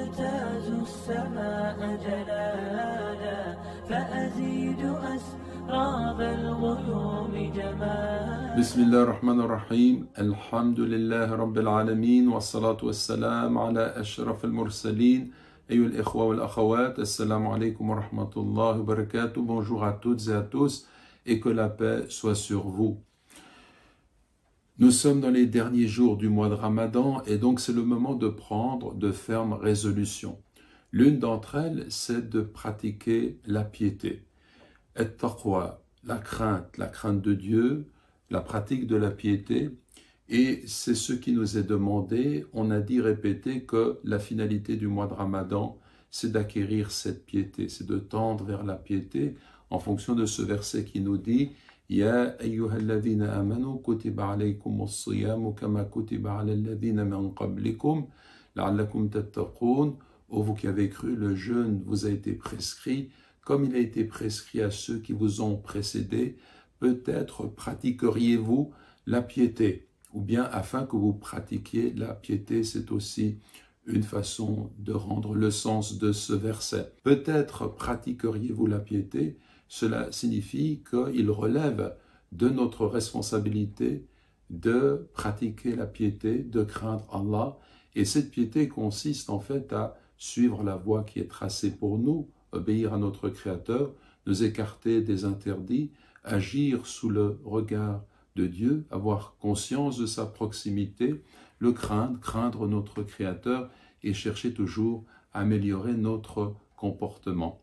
أجتاز السماء جلالا فأزيد أسراب الغيوم جمالا. بسم الله الرحمن الرحيم. الحمد لله رب العالمين والصلاة والسلام على أشرف المرسلين. أيها الإخوة والأخوات, Assalamu alaikum wa rahmatullahi wa barakatuh. Bonjour à toutes et à tous et que la paix soit sur vous. Nous sommes dans les derniers jours du mois de Ramadan et donc c'est le moment de prendre de fermes résolutions. L'une d'entre elles, c'est de pratiquer la piété. At-taqwa, la crainte de Dieu, la pratique de la piété. Et c'est ce qui nous est demandé. On a dit, répété, que la finalité du mois de Ramadan, c'est d'acquérir cette piété, c'est de tendre vers la piété en fonction de ce verset qui nous dit « Ya ayyuhalladhina amanu kutiba alaykumus siyamu kama kutiba ala alladhina min qablikum la'allakum tattaqun » Ô vous qui avez cru, le jeûne vous a été prescrit comme il a été prescrit à ceux qui vous ont précédés. Peut-être pratiqueriez-vous la piété. Ou bien afin que vous pratiquiez la piété, c'est aussi une façon de rendre le sens de ce verset. Peut-être pratiqueriez-vous la piété, cela signifie qu'il relève de notre responsabilité de pratiquer la piété, de craindre Allah. Et cette piété consiste en fait à suivre la voie qui est tracée pour nous, obéir à notre Créateur, nous écarter des interdits, agir sous le regard de Dieu, avoir conscience de sa proximité, le craindre notre Créateur et chercher toujours à améliorer notre comportement.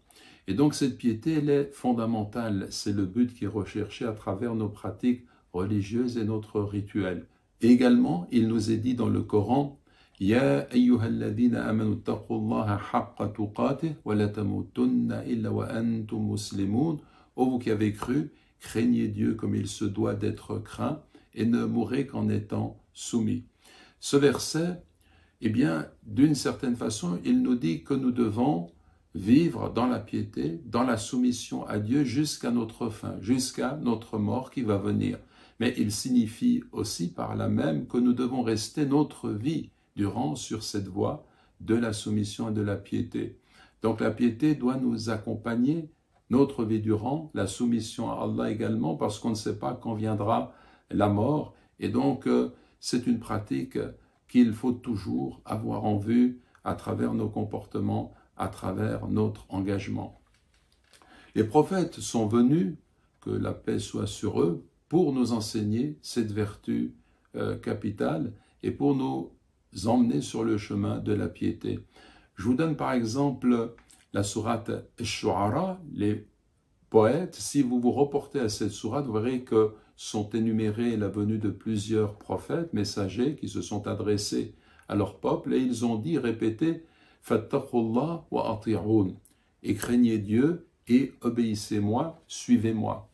Et donc cette piété, elle est fondamentale, c'est le but qui est recherché à travers nos pratiques religieuses et notre rituel. Et également, il nous est dit dans le Coran, « Ya ayyuhalladhina amanu taqullaha haqqa tuqatih wa la tamutunna illa wa antum muslimun » Ô vous qui avez cru, craignez Dieu comme il se doit d'être craint et ne mourrez qu'en étant soumis. Ce verset, eh bien, d'une certaine façon, il nous dit que nous devons vivre dans la piété, dans la soumission à Dieu jusqu'à notre fin, jusqu'à notre mort qui va venir. Mais il signifie aussi par là même que nous devons rester notre vie durant sur cette voie de la soumission et de la piété. Donc la piété doit nous accompagner notre vie durant, la soumission à Allah également, parce qu'on ne sait pas quand viendra la mort. Et donc, c'est une pratique qu'il faut toujours avoir en vue à travers nos comportements, à travers notre engagement. Les prophètes sont venus, que la paix soit sur eux, pour nous enseigner cette vertu capitale et pour nous emmener sur le chemin de la piété. Je vous donne par exemple la sourate Ash-Shu'ara, les poètes. Si vous vous reportez à cette sourate, vous verrez que sont énumérés la venue de plusieurs prophètes, messagers qui se sont adressés à leur peuple et ils ont dit, répété, « Fattaqullah wa ati'un » et craignez Dieu et obéissez-moi, suivez-moi.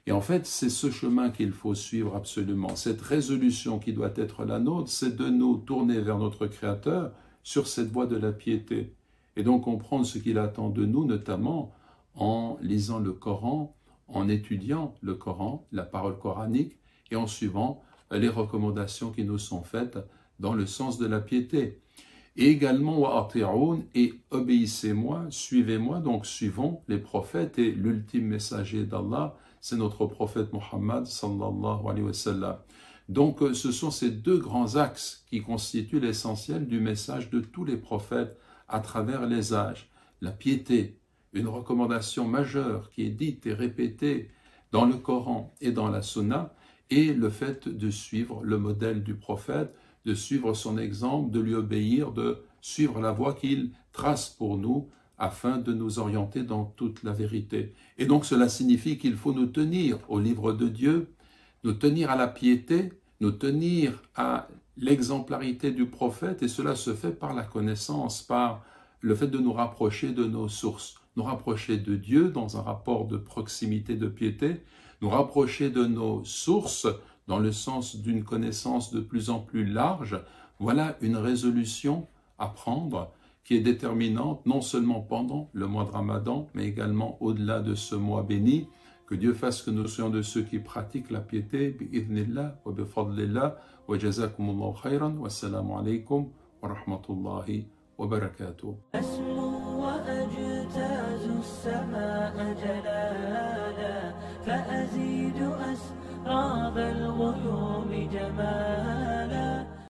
Et en fait, c'est ce chemin qu'il faut suivre absolument. Cette résolution qui doit être la nôtre, c'est de nous tourner vers notre Créateur sur cette voie de la piété. Et donc comprendre ce qu'il attend de nous, notamment en lisant le Coran, en étudiant le Coran, la parole coranique, et en suivant les recommandations qui nous sont faites dans le sens de la piété. Et également, wa ati'un, et obéissez-moi, suivez-moi, donc suivons les prophètes, et l'ultime messager d'Allah, c'est notre prophète Muhammad sallallahu alayhi wa sallam. Donc ce sont ces deux grands axes qui constituent l'essentiel du message de tous les prophètes à travers les âges. La piété, une recommandation majeure qui est dite et répétée dans le Coran et dans la Sunna, et le fait de suivre le modèle du prophète, de suivre son exemple, de lui obéir, de suivre la voie qu'il trace pour nous afin de nous orienter dans toute la vérité. Et donc cela signifie qu'il faut nous tenir au livre de Dieu, nous tenir à la piété, nous tenir à l'exemplarité du prophète, et cela se fait par la connaissance, par le fait de nous rapprocher de nos sources, nous rapprocher de Dieu dans un rapport de proximité, de piété, nous rapprocher de nos sources dans le sens d'une connaissance de plus en plus large. Voilà une résolution à prendre qui est déterminante non seulement pendant le mois de Ramadan, mais également au-delà de ce mois béni. Que Dieu fasse que nous soyons de ceux qui pratiquent la piété, bi'idhnillah wa bifadlillah, wa jazakumullahu khayran, wa assalamu alaykum wa rahmatullahi وبركاته. أسمو وأجتهد